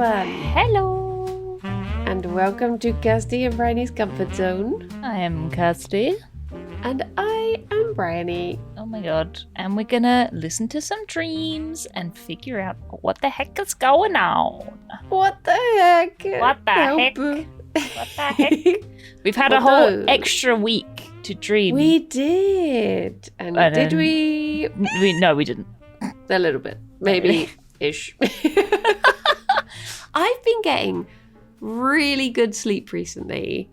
everyone! Hello! And welcome to Kirsty and Bryony's Comfort Zone. I am Kirsty. And I am Bryony. Oh my god. And we're gonna listen to some dreams and figure out what the heck is going on. What the heck? What the heck? What the heck? We've had a whole extra week to dream. We did. And did we? No, we didn't. A little bit. Maybe-ish. I've been getting really good sleep recently.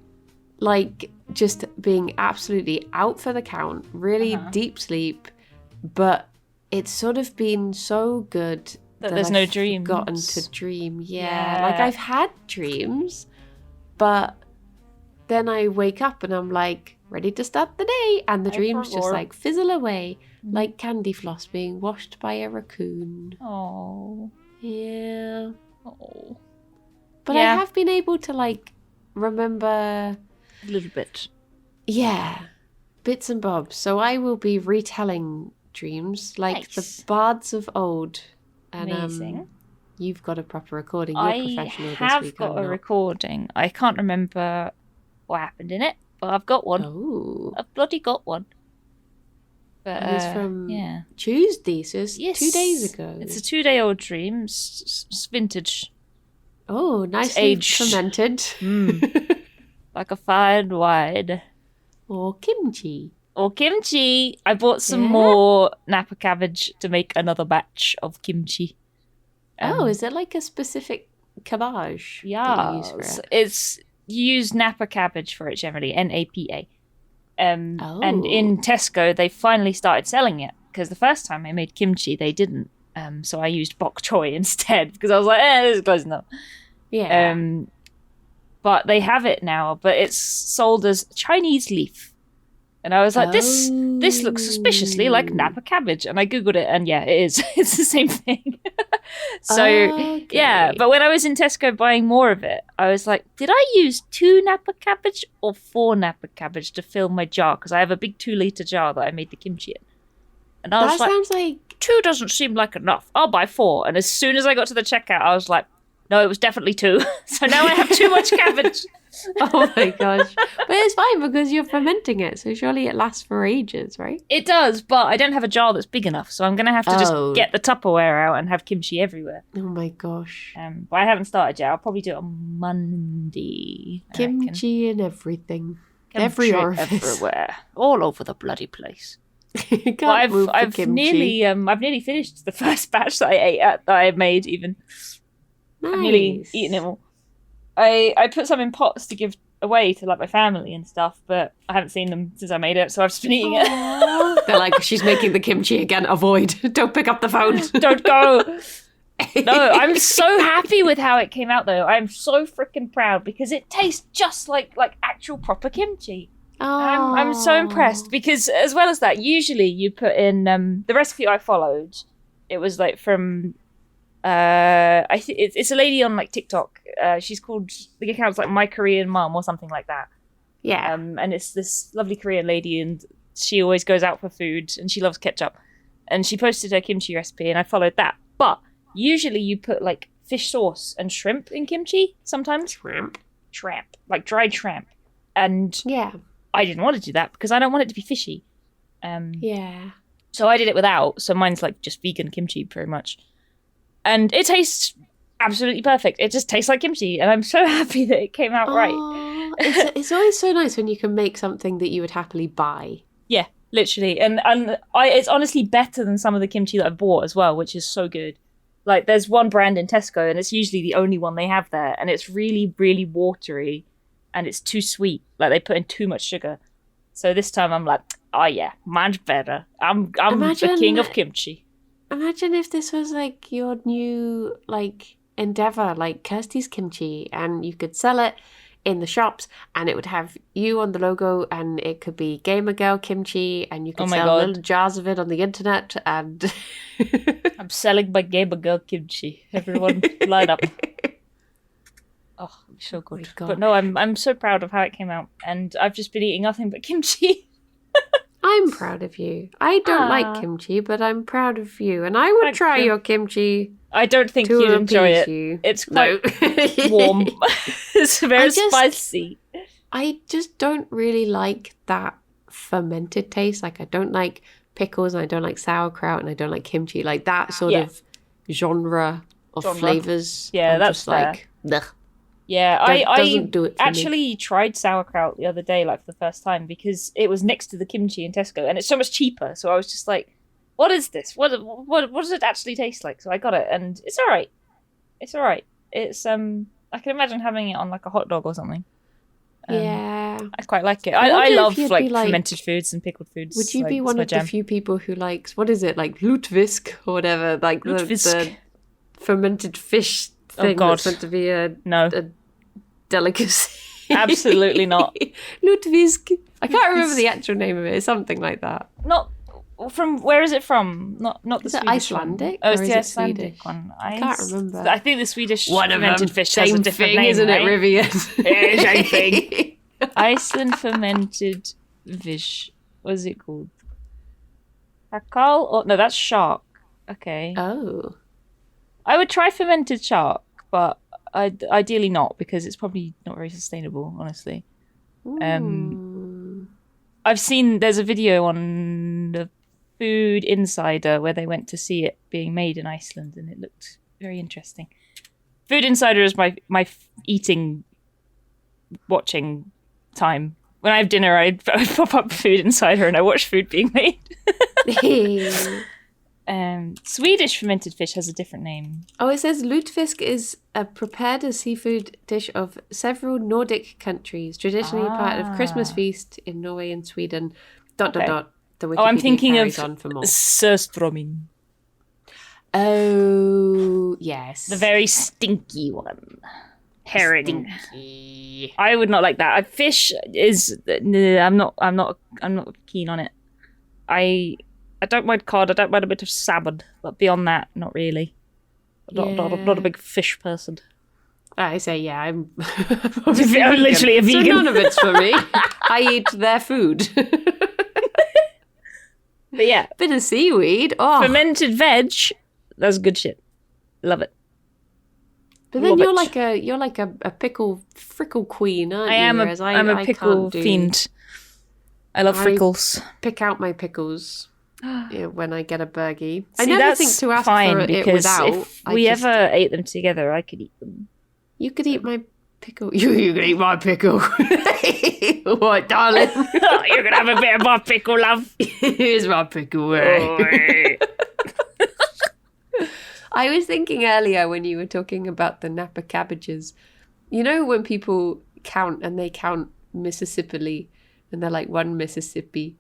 Like, just being absolutely out for the count. Really deep sleep. But it's sort of been so good that there's no dreams. Gotten to dream. Yeah. Like, I've had dreams, but then I wake up and I'm like, ready to start the day. And the dreams just like fizzle away. Like candy floss being washed by a raccoon. Oh. Yeah. Oh. But I have been able to like remember a little bit. Yeah. Bits and bobs. So I will be retelling dreams like the bards of old. And, amazing. You've got a proper recording. You're professional this week. I have got a recording. I can't remember what happened in it, but I've got one. Oh. I've bloody got one. But, it was from Tuesday, so it's 2 days ago. It's a 2-day-old dream. It's vintage. Oh, nicely fermented. Like a fine wine. Or kimchi. I bought some more Napa cabbage to make another batch of kimchi. Is it like a specific cabbage? Yeah. You use for it? It's you use Napa cabbage for it generally, Napa. And in Tesco, they finally started selling it because the first time I made kimchi, they didn't. So I used bok choy instead because I was like, this is close enough. Yeah. But they have it now, but it's sold as Chinese leaf. And I was like, this looks suspiciously like Napa cabbage. And I Googled it, and yeah, it is. It's the same thing. Yeah. But when I was in Tesco buying more of it, I was like, did I use 2 Napa cabbage or 4 Napa cabbage to fill my jar? Because I have a big 2-litre jar that I made the kimchi in. And I was sounds like 2 doesn't seem like enough. I'll buy 4. And as soon as I got to the checkout, I was like, no, it was definitely 2. So now I have too much cabbage. Oh my gosh. But it's fine because you're fermenting it, so surely it lasts for ages, right? It does, but I don't have a jar that's big enough, so I'm going to have to just get the Tupperware out and have kimchi everywhere. Oh my gosh. But I haven't started yet. I'll probably do it on Monday. Kimchi and everything. Kimchi every orifice. Everywhere. All over the bloody place. I've nearly finished the first batch that I made even. Nice. I've nearly eaten it all. I put some in pots to give away to like my family and stuff, but I haven't seen them since I made it, so I've just been eating it. They're like, she's making the kimchi again. Avoid. Don't pick up the phone. Don't go. No, I'm so happy with how it came out though. I'm so freaking proud because it tastes just like actual proper kimchi. I'm so impressed because as well as that, usually you put in the recipe I followed. It was like from I think it's a lady on like TikTok. She's called, the account's like My Korean Mum or something like that. Yeah. And it's this lovely Korean lady, and she always goes out for food, and she loves ketchup. And she posted her kimchi recipe, and I followed that. But usually you put like fish sauce and shrimp in kimchi. Sometimes shrimp, like dried shrimp. And I didn't want to do that because I don't want it to be fishy. So I did it without. So mine's like just vegan kimchi, pretty much. And it tastes absolutely perfect. It just tastes like kimchi, and I'm so happy that it came out right. It's always so nice when you can make something that you would happily buy. Yeah, literally. And it's honestly better than some of the kimchi that I've bought as well, which is so good. Like, there's one brand in Tesco, and it's usually the only one they have there, and it's really, really watery, and it's too sweet. Like, they put in too much sugar. So this time I'm like, oh yeah, mine's better. I'm the king of kimchi. Imagine if this was like your new like endeavor, like Kirsty's Kimchi, and you could sell it in the shops, and it would have you on the logo, and it could be Gamer Girl Kimchi, and you could sell little jars of it on the internet. And I'm selling my Gamer Girl Kimchi. Everyone, line up! Oh, so good. But no, I'm so proud of how it came out, and I've just been eating nothing but kimchi. I'm proud of you. I don't like kimchi, but I'm proud of you. And I would try your kimchi. I don't think you'd enjoy it. You. It's quite warm. It's very spicy. I just don't really like that fermented taste. Like, I don't like pickles, and I don't like sauerkraut, and I don't like kimchi. Like, that sort of genre of flavors. Yeah, I'm that's just like, ugh. Yeah, doesn't do it for actually tried sauerkraut the other day, like for the first time, because it was next to the kimchi in Tesco, and it's so much cheaper. So I was just like, "What is this? What does it actually taste like?" So I got it, and it's all right. It's all right. It's I can imagine having it on like a hot dog or something. Yeah, I quite like it. I love like fermented foods and pickled foods. Would you be one of the few people who likes, what is it, like lutefisk or whatever, like the fermented fish thing that's meant to be a delicacy? Absolutely not. Lutefisk. I can't remember the actual name of it. It's something like that. Not from. Where is it from? Not the is Swedish it Icelandic? One. Oh, it's the Icelandic one. I can't remember. I think the Swedish one of fermented them. fish Same has a different thing, name, isn't right? it, Rivian? Yeah, same thing. Iceland fermented fish. What is it called? Hakal? Oh no, that's shark. Okay. Oh. I would try fermented shark, but ideally not, because it's probably not very sustainable, honestly. I've seen there's a video on the Food Insider where they went to see it being made in Iceland, and it looked very interesting. Food Insider is my watching time. When I have dinner, I pop up Food Insider and I watch food being made. Swedish fermented fish has a different name. Oh, it says lutefisk is prepared as seafood dish of several Nordic countries, traditionally part of Christmas feast in Norway and Sweden. ... The Wikipedia I'm thinking of surströmming. Oh, yes. The very stinky one. Herring. Stinky. I would not like that. Fish is. I'm not keen on it. I don't mind cod. I don't mind a bit of salmon, but beyond that, not really. Not a big fish person. I say, yeah, I'm literally a vegan. So none of it's for me. I eat their food. But yeah, bit of seaweed. Oh, fermented veg. That's good shit. Love it. But then you're like a pickle frickle queen, aren't you? I'm a pickle fiend. I love frickles. Pick out my pickles when I get a burgie. See, I never think to ask for it without. If we ever ate them together, I could eat them. You could eat my pickle. You could eat my pickle. What, darling? You're gonna have a bit of my pickle, love. Here's my pickle. I was thinking earlier when you were talking about the Napa cabbages. You know when people count and they count Mississippi and they're like 1 Mississippi,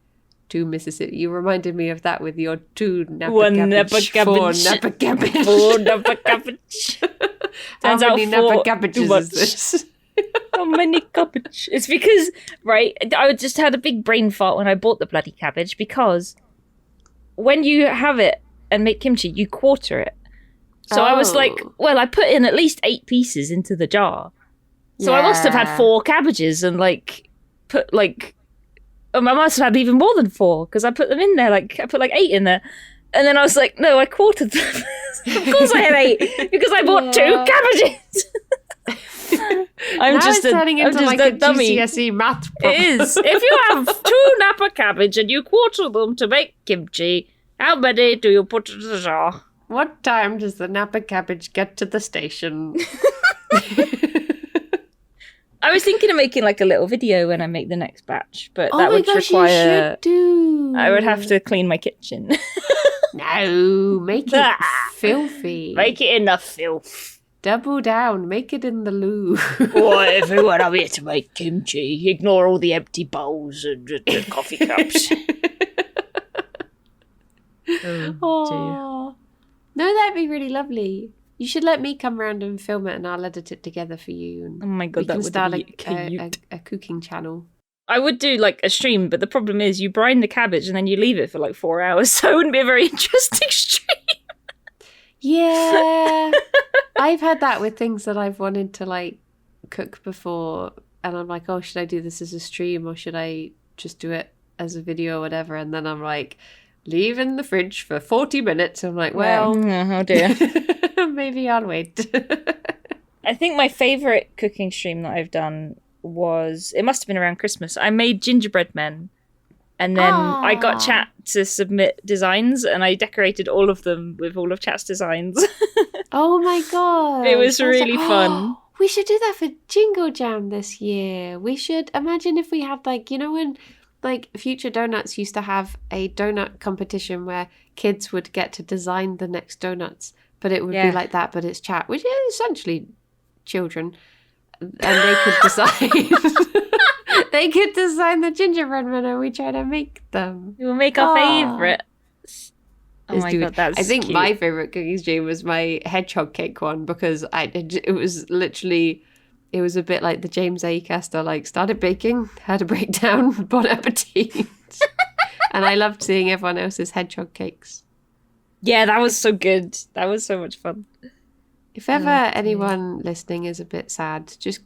2 Mississippi. You reminded me of that with your 2 Napa cabbage, 4 Napa cabbage. 4 Napa cabbage. How many Napa cabbages is this? How many cabbage? It's because, right, I just had a big brain fart when I bought the bloody cabbage, because when you have it and make kimchi, you quarter it. So I was like, well, I put in at least 8 pieces into the jar. So I must have had 4 cabbages and I must have had even more than 4, because I put them in there. Like, I put like 8 in there. And then I was like, no, I quartered them. Of course I had 8, because I bought 2 cabbages. It's turning into like a dummy. GCSE math problem. It is. If you have 2 Napa cabbage and you quarter them to make kimchi, how many do you put in the jar? What time does the Napa cabbage get to the station? I was thinking of making like a little video when I make the next batch, but that would require. You should do. I would have to clean my kitchen. No, make it filthy. Make it in the filth. Double down. Make it in the loo. What, everyone, I'm here to make kimchi. Ignore all the empty bowls and the coffee cups. Oh, no, that'd be really lovely. You should let me come around and film it, and I'll edit it together for you. And oh my god, that would start be cute. a cooking channel. I would do like a stream, but the problem is you brine the cabbage and then you leave it for like 4 hours, so it wouldn't be a very interesting stream. Yeah, I've had that with things that I've wanted to like cook before, and I'm like, oh, should I do this as a stream or should I just do it as a video or whatever, and then I'm like, leave in the fridge for 40 minutes. I'm like, well, oh dear. maybe I'll wait. I think my favourite cooking stream that I've done was, it must have been around Christmas. I made gingerbread men, and then I got chat to submit designs, and I decorated all of them with all of chat's designs. Oh my god. It was really fun. We should do that for Jingle Jam this year. We should imagine if we had like, you know, when like Future Donuts used to have a donut competition where kids would get to design the next donuts, but it would be like that, but it's chat, which is essentially children, and they could design. They could design the gingerbread men, and we try to make them. We'll make our favourites. Oh my god, that's I think cute. my favourite cooking stream was my hedgehog cake one, because it was literally, it was a bit like the James A. Caster, like started baking, had a breakdown, bon appetit. And I loved seeing everyone else's hedgehog cakes. Yeah, that was so good. That was so much fun. If ever anyone listening is a bit sad, just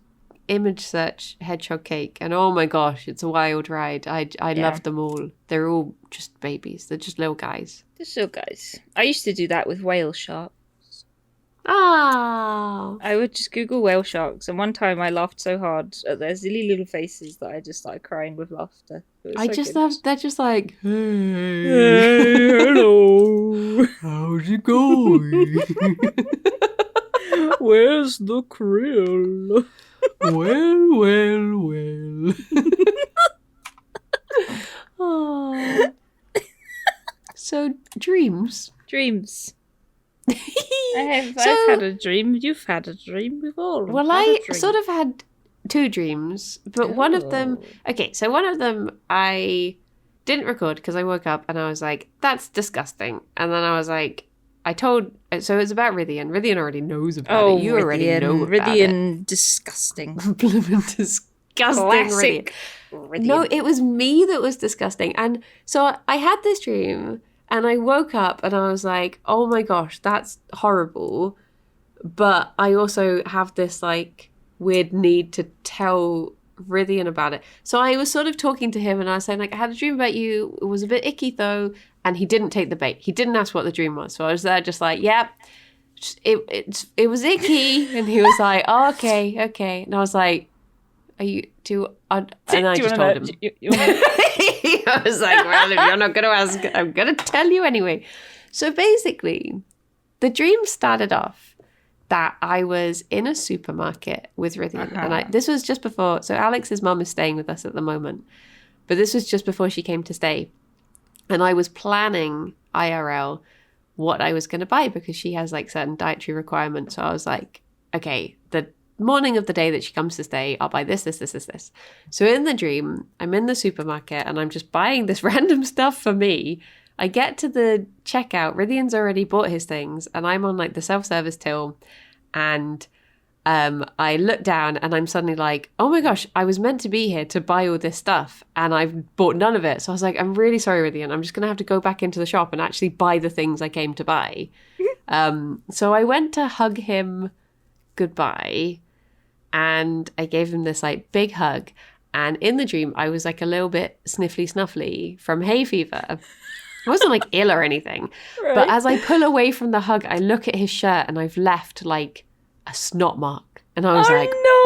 image search hedgehog cake, and oh my gosh, it's a wild ride. I love them all. They're all just babies. They're just little guys. Just little guys. I used to do that with whale sharks. Ah. I would just Google whale sharks, and one time I laughed so hard at their silly little faces that I just started crying with laughter. I just love, they're just like, hey, hello, how's it going? Where's the krill? Well. Oh. So, dreams. I've had a dream. You've had a dream. We've all Well, had I a dream. sort of had two dreams, but one of them... Okay, so one of them I didn't record because I woke up and I was like, that's disgusting. And then I was like, I told... So it's about Rythian. Rythian already knows about it. You already know about Rythian, disgusting. Disgusting Classic Rythian. No, it was me that was disgusting. And so I had this dream and I woke up and I was like, oh my gosh, that's horrible. But I also have this like weird need to tell Rythian about it. So I was sort of talking to him and I was saying like, I had a dream about you. It was a bit icky though. And he didn't take the bait. He didn't ask what the dream was. So I was there just like, yep, it was icky. And he was like, oh, okay. And I was like, are you too... And I just told him. I was like, well, if you're not going to ask, I'm going to tell you anyway. So basically, the dream started off that I was in a supermarket with Rythian. And this was just before... So Alex's mum is staying with us at the moment. But this was just before she came to stay. And I was planning IRL what I was going to buy because she has like certain dietary requirements. So I was like, okay, the morning of the day that she comes to stay, I'll buy this. So in the dream, I'm in the supermarket and I'm just buying this random stuff for me. I get to the checkout. Rythian's already bought his things and I'm on like the self-service till, and I look down and I'm suddenly like, oh my gosh, I was meant to be here to buy all this stuff and I've bought none of it. So I was like, I'm really sorry, Rythian. I'm just going to have to go back into the shop and actually buy the things I came to buy. So I went to hug him goodbye and I gave him this like big hug. And in the dream, I was like a little bit sniffly from hay fever. I wasn't like ill or anything. Right. But as I pull away from the hug, I look at his shirt and I've left like a snot mark. And I was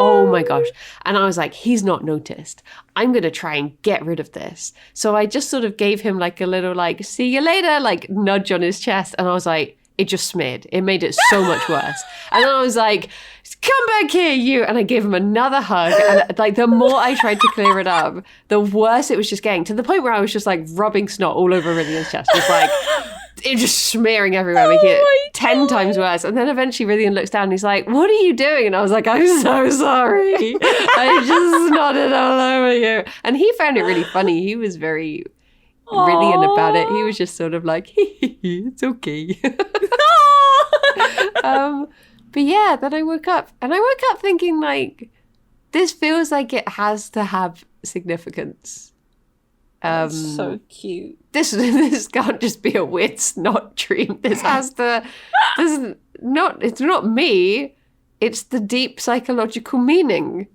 oh my gosh. And I was like, he's not noticed. I'm going to try and get rid of this. So I just sort of gave him like a little like, see you later, like nudge on his chest. And I was like, it just smeared. It made it so much worse. And then I was like, come back here, you. And I gave him another hug. And like the more I tried to clear it up, the worse it was just getting, to the point where I was just like rubbing snot all over Rythian's chest. Just like, it just smearing everywhere, making it 10 times worse. And then eventually Rythian looks down and he's like, what are you doing? And I was like, I'm so sorry. I just snotted all over you. And he found it really funny. He was very Rythian about it. He was just sort of like, it's okay. But yeah, then I woke up. And I woke up thinking like, this feels like it has to have significance. That's so cute. This can't just be a weird snot dream. This has to. It's not me. It's the deep psychological meaning.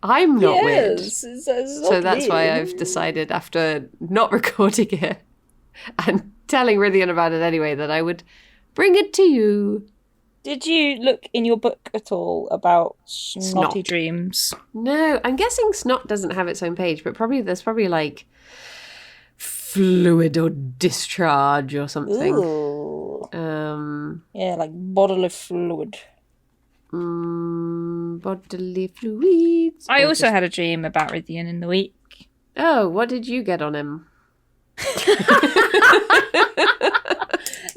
I'm not weird. It's So that's why I've decided, after not recording it and telling Rithian about it anyway, that I would bring it to you. Did you look in your book at all about snotty Snot. dreams? No, I'm guessing Snot doesn't have its own page, but there's probably like fluid or discharge or something. Ooh. Yeah, like bodily fluid. Bodily fluids. I also had a dream about Rithian in the week. Oh, what did you get on him?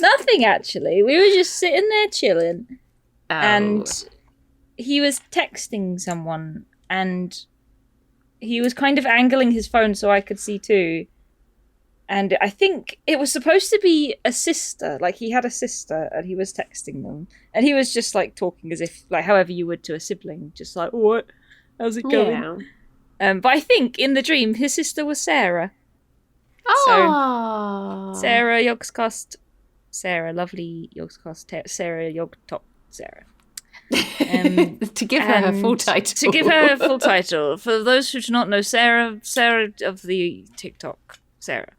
Nothing, actually. We were just sitting there chilling. Oh. And he was texting someone, and he was kind of angling his phone so I could see too. And I think it was supposed to be a sister. Like, he had a sister and he was texting them. And he was just like talking as if, like, however you would to a sibling. Just like, what? How's it going? Yeah. But I think in the dream, his sister was Sarah. Oh. So, Sarah Yogskost. Sarah, lovely Yogskost. Sarah Yogtop. Sarah. To give her full title. To give her full title. For those who do not know, Sarah of the TikTok. Sarah.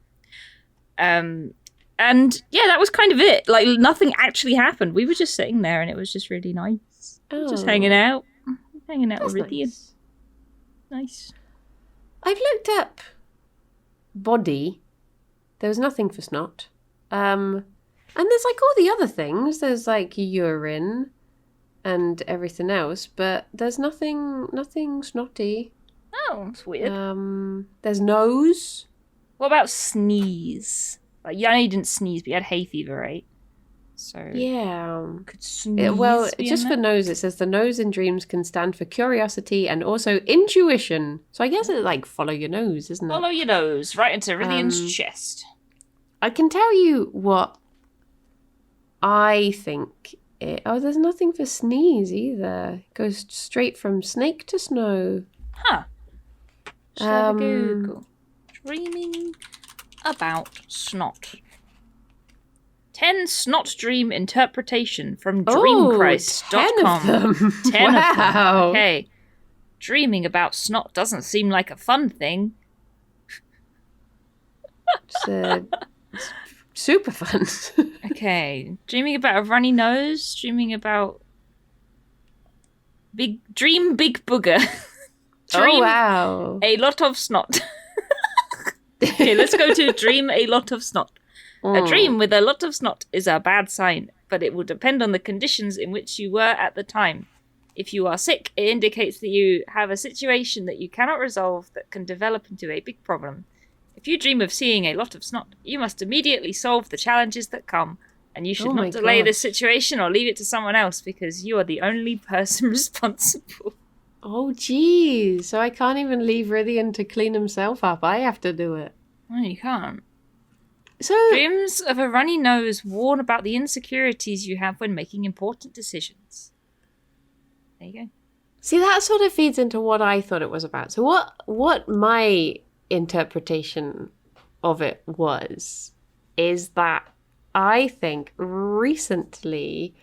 And yeah, that was kind of it. Like, nothing actually happened. We were just sitting there and it was just really nice. Just hanging out. Hanging out with Rithian. Nice. I've looked up body. There was nothing for Snot. And there's like all the other things. There's like urine and everything else, but there's nothing snotty. Oh, that's weird. There's nose. What about sneeze? Like, yeah, I know you didn't sneeze, but you had hay fever, right? So yeah, could sneeze. Well, be just in for there? nose, it says the nose in dreams can stand for curiosity and also intuition. So I guess it's like follow your nose, isn't it? Follow your nose right into Rithian's chest. I can tell you what I think. There's nothing for sneeze either. It goes straight from snake to snow. Huh. Shall I have a Google? Dreaming about snot. 10 snot dream interpretation from dreamchrist.com. 10 of them. 10 of them. Wow. Okay. Dreaming about snot doesn't seem like a fun thing. It's super fun. Okay. Dreaming about a runny nose. Dreaming about big booger. Oh, wow. A lot of snot. Okay, let's go to dream a lot of snot. A dream with a lot of snot is a bad sign, but it will depend on the conditions in which you were at the time. If you are sick, it indicates that you have a situation that you cannot resolve that can develop into a big problem. If you dream of seeing a lot of snot, you must immediately solve the challenges that come, and you should not delay this situation or leave it to someone else because you are the only person responsible. Oh, geez. So I can't even leave Rithian to clean himself up. I have to do it. No, you can't. So Dreams of a runny nose warn about the insecurities you have when making important decisions. There you go. see, that sort of feeds into what I thought it was about. So what my interpretation of it is that I think recently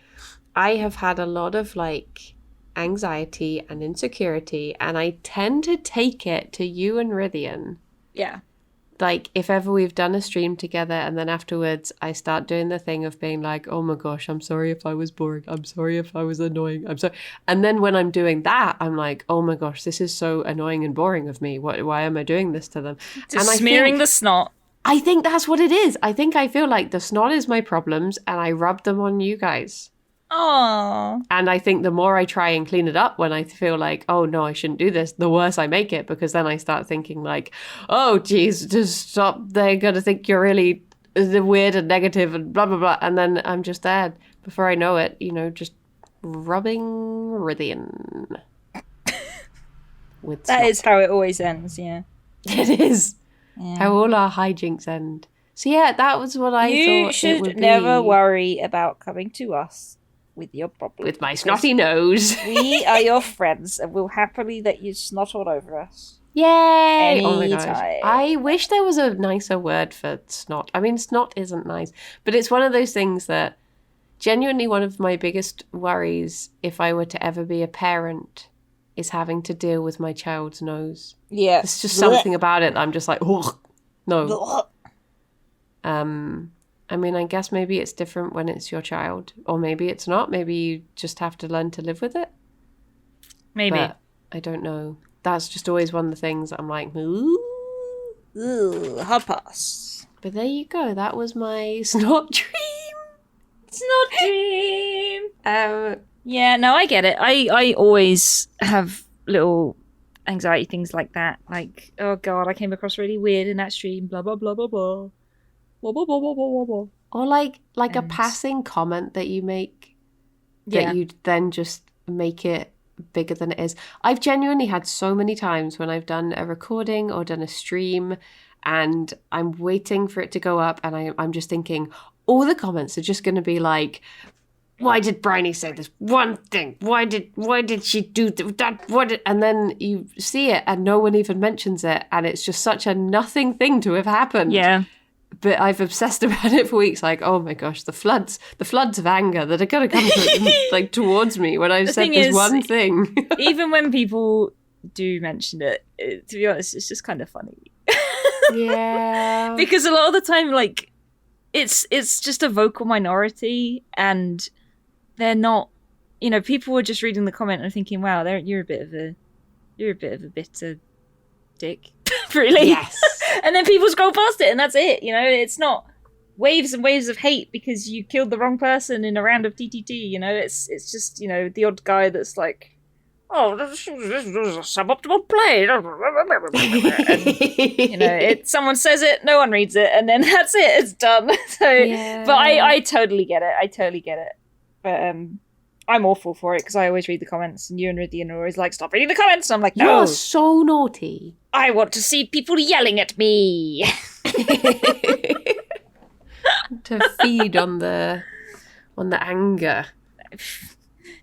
I have had a lot of like anxiety and insecurity, and I tend to take it to you and Rithian. Yeah. Like, if ever we've done a stream together and then afterwards I start doing the thing of being like, oh my gosh, I'm sorry if I was boring. I'm sorry if I was annoying. I'm sorry. And then when I'm doing that, I'm like, oh my gosh, this is so annoying and boring of me. Why am I doing this to them? Just smearing the snot. I think that's what it is. I think I feel like the snot is my problems and I rub them on you guys. Aww. And I think the more I try and clean it up when I feel like, oh no, I shouldn't do this, the worse I make it, because then I start thinking like, oh geez, just stop. They're going to think you're really weird and negative and blah, blah, blah. And then I'm just there before I know it, just rubbing Rithian. With That snot. is how it always ends, yeah. It is. Yeah. How all our hijinks end. So yeah, that was what I thought You it would should be. never worry about coming to us with your problem. With my snotty nose. We are your friends and we'll happily let you snot all over us. Yay! Oh my gosh. Anytime. I wish there was a nicer word for snot. I mean, snot isn't nice, but it's one of those things that genuinely one of my biggest worries if I were to ever be a parent is having to deal with my child's nose. Yeah. There's just something about it that I'm just like, oh, no. Blech. I mean, I guess maybe it's different when it's your child. Or maybe it's not. Maybe you just have to learn to live with it. Maybe. But I don't know. That's just always one of the things that I'm like, ooh. Hot pass. But there you go. That was my snot dream. Snot dream. Yeah, no, I get it. I always have little anxiety things like that. Like, oh god, I came across really weird in that stream. Blah blah blah blah blah. Blah blah blah blah blah blah. Or like a passing comment that you make that you then just make it bigger than it is. I've genuinely had so many times when I've done a recording or done a stream and I'm waiting for it to go up and I'm just thinking all the comments are just going to be like, why did Bryony say this one thing? Why did she do that? And then you see it and no one even mentions it and it's just such a nothing thing to have happened. Yeah. But I've obsessed about it for weeks. Like, oh my gosh, the floods of anger that are going to come like towards me when I've said this one thing. Even when people do mention it, to be honest, it's just kind of funny. Yeah. Because a lot of the time, like, it's just a vocal minority, and they're not. You know, people are just reading the comment and thinking, "Wow, you're a bit of a bitter dick." Really? Yes. And then people scroll past it and that's it. You know, it's not waves and waves of hate because you killed the wrong person in a round of TTT. You know, it's just, you know, the odd guy that's like, oh, this is a suboptimal play. And, you know, someone says it, no one reads it, and then that's it. It's done. So, yeah. But I totally get it. But I'm awful for it because I always read the comments, and you and Rydian are always like, stop reading the comments. And I'm like, no. You're so naughty. I want to see people yelling at me. To feed on the anger.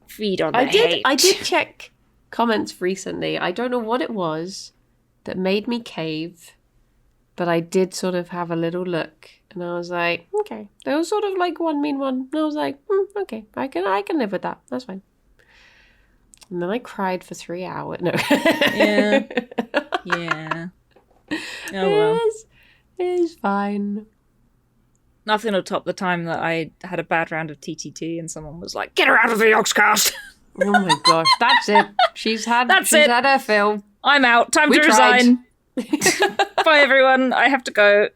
Feed on the hate. I did check comments recently. I don't know what it was that made me cave, but I did sort of have a little look. And I was like, okay. There was sort of like one mean one. And I was like, okay, I can live with that. That's fine. And then I cried for 3 hours. No. Yeah. Yeah. Oh well. It's fine. Nothing will top the time that I had a bad round of TTT and someone was like, get her out of the Yogscast. Oh my gosh. That's it. She's had her fill. I'm out. Time to resign. Bye everyone. I have to go.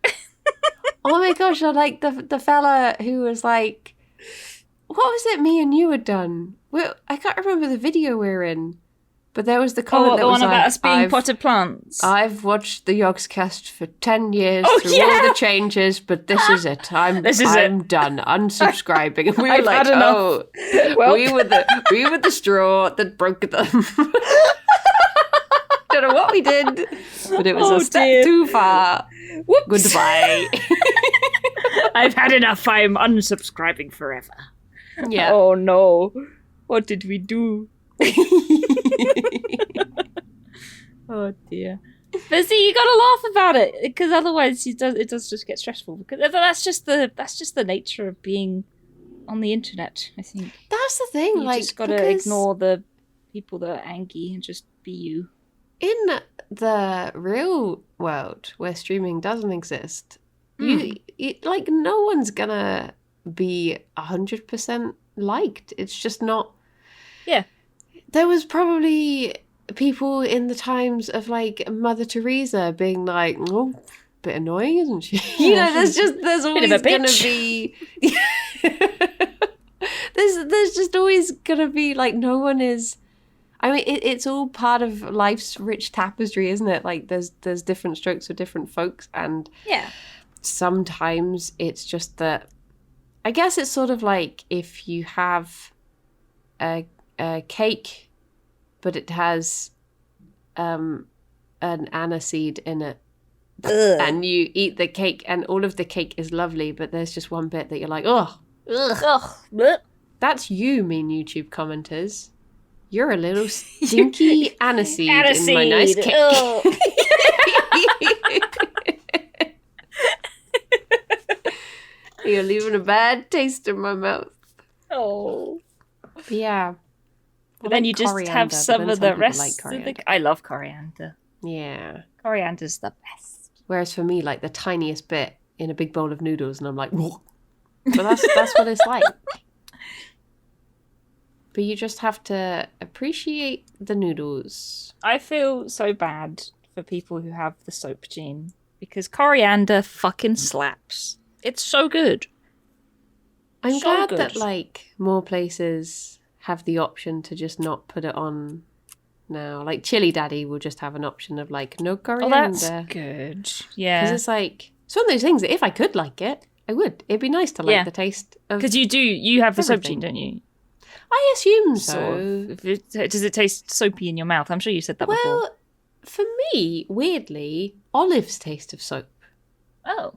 Oh my gosh, I like the fella who was like, what was it me and you had done? Well, I can't remember the video we're in, but there was the comment that was the one about like, us being potted plants. I've watched the Yogscast for 10 years through all the changes, but this is it. I'm done. Unsubscribing. And we were like, well, we were the straw that broke them. Don't know what we did, but it was a step too far. Whoops. Goodbye. I've had enough. I'm unsubscribing forever. Yeah. Oh no. What did we do? Oh dear. But see, you gotta laugh about it because otherwise it does just get stressful. Because that's just the nature of being on the internet. I think that's the thing. You just gotta ignore the people that are angry and just be you. In the real world where streaming doesn't exist, you like no one's gonna be 100% liked. It's just not. Yeah. There was probably people in the times of like Mother Teresa being like, oh, bit annoying, isn't she? You know, there's always gonna be. there's just always gonna be like no one is. I mean, it's all part of life's rich tapestry, isn't it? Like, there's different strokes for different folks, and sometimes it's just that. I guess it's sort of like if you have a cake, but it has an aniseed in it, and you eat the cake, and all of the cake is lovely, but there's just one bit that you're like, ugh. That's you, mean YouTube commenters. You're a little stinky aniseed in my nice cake. You're leaving a bad taste in my mouth. Oh. But yeah. But then you just have some of the rest like of the... I love coriander. Yeah. Coriander's the best. Whereas for me, like the tiniest bit in a big bowl of noodles, and I'm like, whoa. But that's what it's like. But you just have to appreciate the noodles. I feel so bad for people who have the soap gene because coriander fucking slaps. It's so good. I'm glad that like more places have the option to just not put it on now. Like Chili Daddy will just have an option of like no coriander. Oh, that's good. Yeah. Because it's like, it's one of those things that if I could like it, I would. It'd be nice to like the taste of... Because you have the soap gene, don't you? I assume so. Does it taste soapy in your mouth? I'm sure you said that before. Well, for me, weirdly, olives taste of soap. Oh.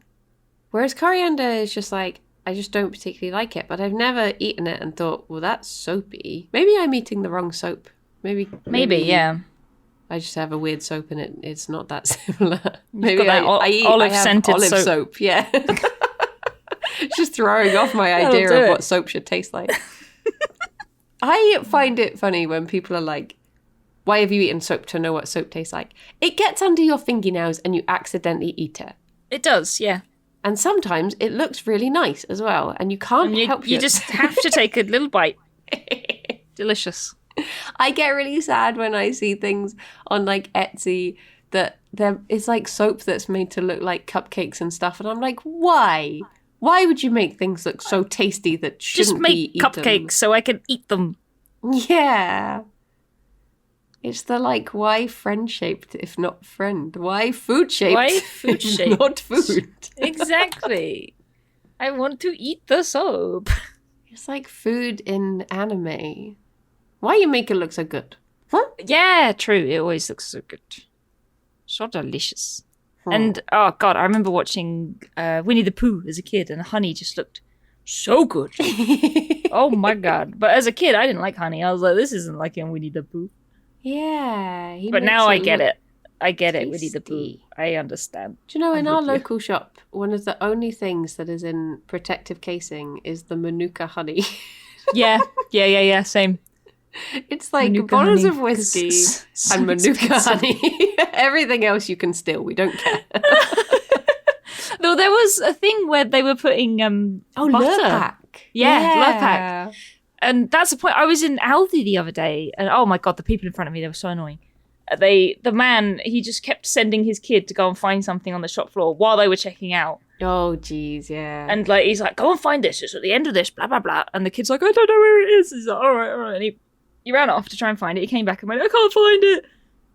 Whereas coriander is just like, I just don't particularly like it, but I've never eaten it and thought, well, that's soapy. Maybe I'm eating the wrong soap. Maybe, yeah. I just have a weird soap and it's not that similar. Maybe I eat olive-scented soap. Yeah. Just throwing off my idea of what soap should taste like. I find it funny when people are like, why have you eaten soap to know what soap tastes like? It gets under your fingernails and you accidentally eat it. It does, yeah. And sometimes it looks really nice as well. And you can't help you just have to take a little bite. Delicious. I get really sad when I see things on like Etsy that it's like soap that's made to look like cupcakes and stuff. And I'm like, why? Why would you make things look so tasty that shouldn't be eaten? Just make cupcakes so I can eat them. Yeah. It's the like, why friend-shaped if not friend? Why food-shaped Why food-shaped? not food? Exactly. I want to eat the soap. It's like food in anime. Why you make it look so good? Huh? Yeah, true. It always looks so good. So delicious. And, oh, God, I remember watching Winnie the Pooh as a kid, and honey just looked so good. Oh, my God. But as a kid, I didn't like honey. I was like, this isn't like in Winnie the Pooh. Yeah. But now I get it. I get it, Winnie the Pooh. I understand. Do you know, in our local shop, one of the only things that is in protective casing is the Manuka honey. Yeah, same. It's like Manuka bottles honey, of whiskey and Manuka honey. Everything else you can steal. We don't care. Though there was a thing where they were putting butter. Lurpak. Yeah, Lurpak. And that's the point. I was in Aldi the other day, and oh my God, the people in front of me, they were so annoying. The man, he just kept sending his kid to go and find something on the shop floor while they were checking out. Oh, geez, yeah. And like, he's like, go and find this. It's at the end of this, blah, blah, blah. And the kid's like, I don't know where it is. He's like, all right. And he ran off to try and find it. He came back and went, I can't find it.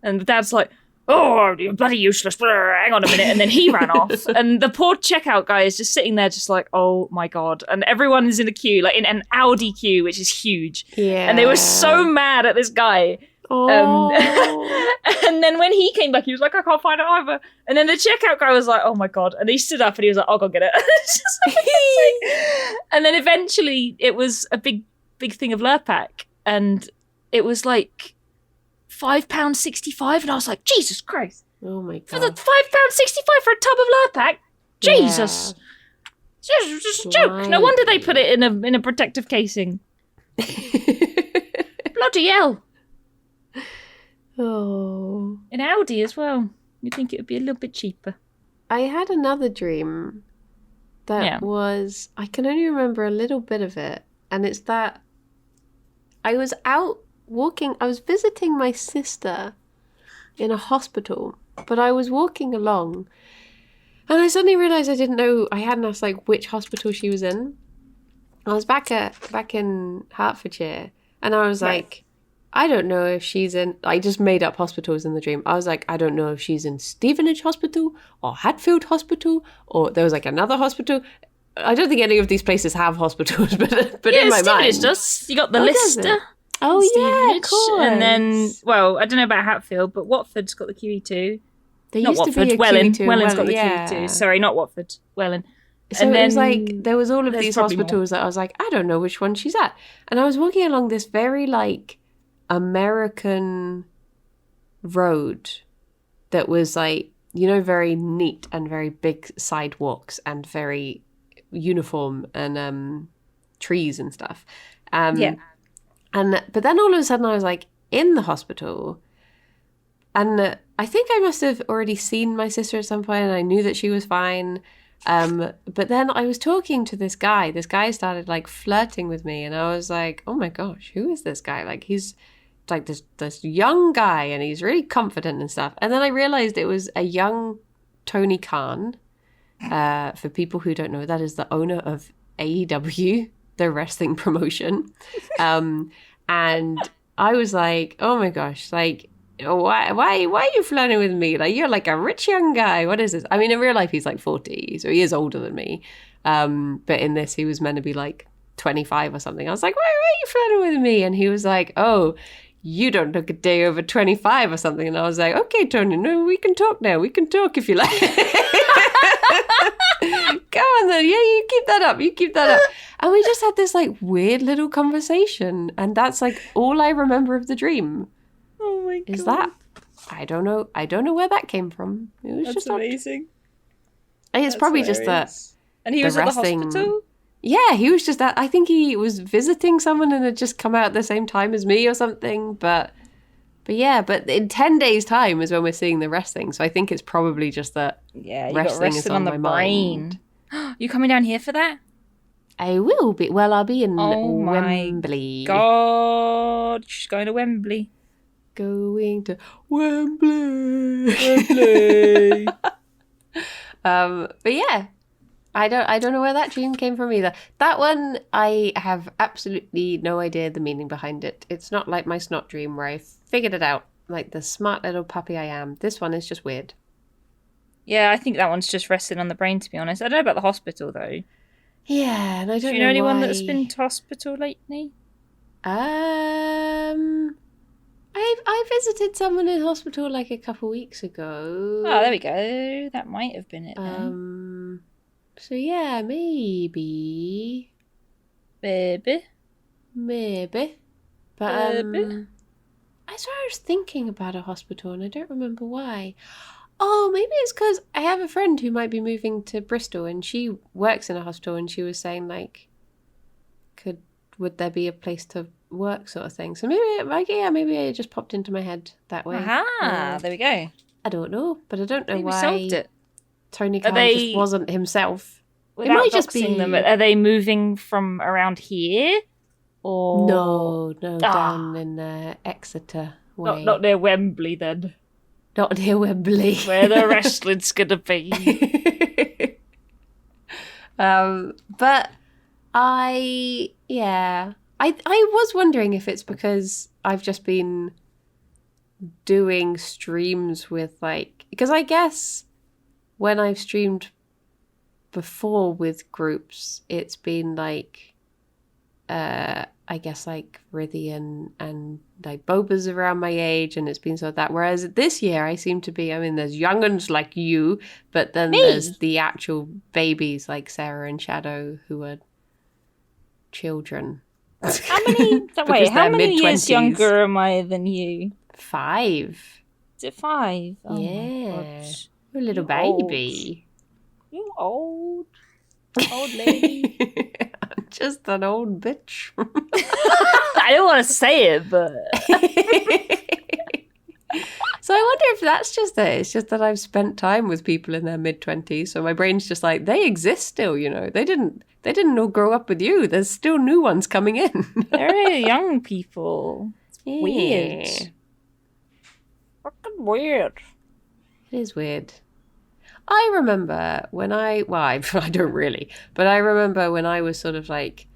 And the dad's like, oh, you're bloody useless. Hang on a minute. And then he ran off. And the poor checkout guy is just sitting there just like, oh my God. And everyone is in a queue, like in an Audi queue, which is huge. Yeah. And they were so mad at this guy. Oh. And then when he came back, he was like, I can't find it either. And then the checkout guy was like, oh my God. And he stood up and he was like, I'll go get it. And then eventually it was a big thing of Lurpak. And it was like £5.65. And I was like, Jesus Christ. Oh my God. For the £5.65 for a tub of Lurpak? Jesus. Yeah. Just a joke. No wonder they put it in a protective casing. Bloody hell. Oh. In Audi as well. You'd think it would be a little bit cheaper. I had another dream that was, I can only remember a little bit of it. And it's that I was out walking, I was visiting my sister in a hospital, but I was walking along and I suddenly realised I hadn't asked like which hospital she was in. I was back in Hertfordshire and I was like, I don't know if she's in... I just made up hospitals in the dream. I was like, I don't know if she's in Stevenage Hospital or Hatfield Hospital or there was like another hospital. I don't think any of these places have hospitals, but in my Stevenage mind... does. You got the Lister. Oh, yeah, of course. And then, well, I don't know about Hatfield, but Watford's got the QE2. There not used Watford, to be a Welling. QE2 Welling's got the QE2. Sorry, not Watford. Welling. So and it then was like, there was all of these probably hospitals that I was like, I don't know which one she's at. And I was walking along this very like American road that was like, you know, very neat and very big sidewalks and very uniform and trees and stuff. And But then all of a sudden I was like in the hospital, and I think I must have already seen my sister at some point, and I knew that she was fine. But then I was talking to this guy. This guy started like flirting with me, and I was like, oh my gosh, who is this guy? Like, he's like this young guy, and he's really confident and stuff. And then I realized it was a young Tony Khan. For people who don't know, that is the owner of AEW, the wrestling promotion. And I was like, oh my gosh, like, why are you flirting with me? Like, you're like a rich young guy. What is this? I mean, in real life, he's like 40, so he is older than me. But in this, he was meant to be like 25 or something. I was like, why are you flirting with me? And he was like, oh, you don't look a day over 25 or something. And I was like, okay, Tony, no, we can talk now. We can talk if you like. Go on then. Yeah, you keep that up. And we just had this like weird little conversation. And that's like all I remember of the dream. Oh my God. Is that? I don't know. I don't know where that came from. It was just amazing. It's probably hilarious. Just that. And he was at the hospital? Yeah, he was just that. I think he was visiting someone and had just come out at the same time as me or something. But in 10 days' time is when we're seeing the wrestling. So I think it's probably just that. Yeah, you wrestling got is rested on the my brain. mind. You coming down here for that? I will be. Well, I'll be in Oh Wembley. My God, she's going to Wembley. Going to Wembley. Wembley. But yeah. I don't know where that dream came from either. That one, I have absolutely no idea the meaning behind it. It's not like my Snot dream where I figured it out, like the smart little puppy I am. This one is just weird. Yeah, I think that one's just resting on the brain, to be honest. I don't know about the hospital, though. Yeah, and I don't know Do you know anyone why... that's been to hospital lately? I visited someone in hospital like a couple weeks ago. Oh, there we go. That might have been it then. So yeah, maybe. Baby. But I swear I was thinking about a hospital and I don't remember why. Oh, maybe it's because I have a friend who might be moving to Bristol and she works in a hospital, and she was saying like, would there be a place to work sort of thing? So maybe it just popped into my head that way. Aha, there we go. I don't know, but I don't know Maybe why solved it. Tony Khan just wasn't himself. Without it might just be them. Are they moving from around here? Or no, down in Exeter way. Not near Wembley then. Not near Wembley. Where the wrestling's gonna be. But I was wondering if it's because I've just been doing streams with like, because I guess when I've streamed before with groups, it's been like, I guess like Rithy and like Boba's around my age, and it's been sort of that. Whereas this year I seem to be, I mean, there's young'uns like you, but then there's the actual babies like Sarah and Shadow who are children. How many years younger am I than you? 5. Is it 5? Oh yeah. You're a little baby. You old lady. I'm just an old bitch. I don't want to say it, but so I wonder if that's just it. It's just that I've spent time with people in their mid-20s, so my brain's just like, they exist still, you know. They didn't all grow up with you. There's still new ones coming in. They're young people. It's weird. Fucking weird. It is weird. I remember when I don't really, but I remember when I was sort of like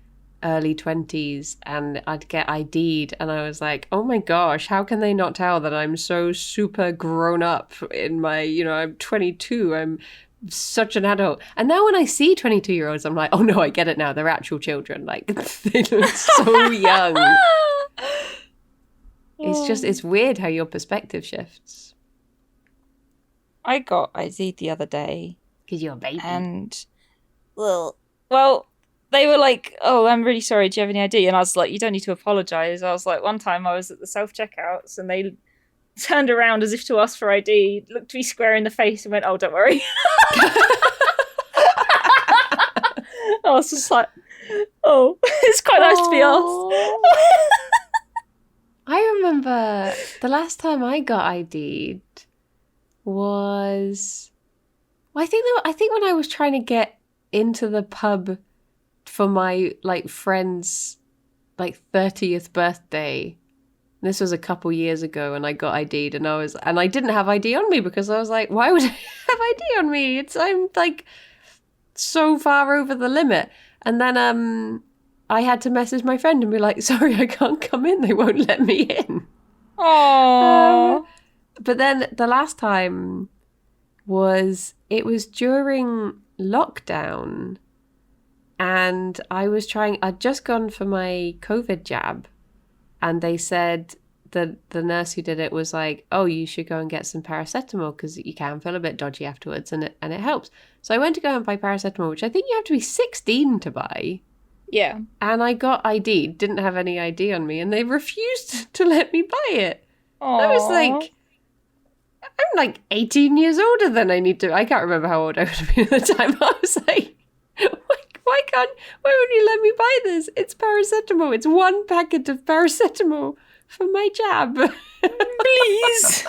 early 20s and I'd get ID'd and I was like, oh my gosh, how can they not tell that I'm so super grown up in my, you know, I'm 22, I'm such an adult. And now when I see 22-year-olds, I'm like, oh no, I get it now. They're actual children. Like, they look so young. It's weird how your perspective shifts. I got ID'd the other day. Because you're a baby. And, well, they were like, oh, I'm really sorry, do you have any ID? And I was like, you don't need to apologise. I was like, one time I was at the self-checkouts and they turned around as if to ask for ID, looked me square in the face and went, oh, don't worry. I was just like, oh, it's quite nice to be asked. remember the last time I got ID'd was... Well, I think when I was trying to get into the pub for my friend's 30th birthday. This was a couple years ago, and I got ID'd, and I didn't have ID on me because I was like, why would I have ID on me? I'm so far over the limit. And then I had to message my friend and be like, sorry, I can't come in. They won't let me in. Aww. But then the last time it was during lockdown, and I'd just gone for my COVID jab, and they said the nurse who did it was like, oh, you should go and get some paracetamol because you can feel a bit dodgy afterwards, and it helps. So I went to go and buy paracetamol, which I think you have to be 16 to buy. Yeah. And I got ID'd, didn't have any ID on me, and they refused to let me buy it. Aww. I was like, I'm 18 years older than I need to. I can't remember how old I would have been at the time. I was like, why won't you let me buy this? It's paracetamol. It's one packet of paracetamol for my jab. Please.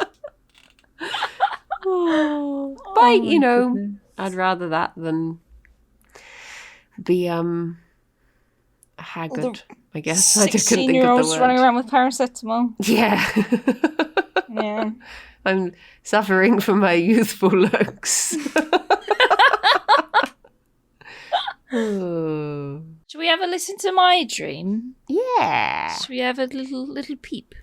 But, goodness. I'd rather that than be haggard, I guess. I just couldn't think of the word. running around with paracetamol. Yeah. Yeah. I'm suffering from my youthful looks. Oh. Should we have a listen to my dream? Yeah. Should we have a little peep?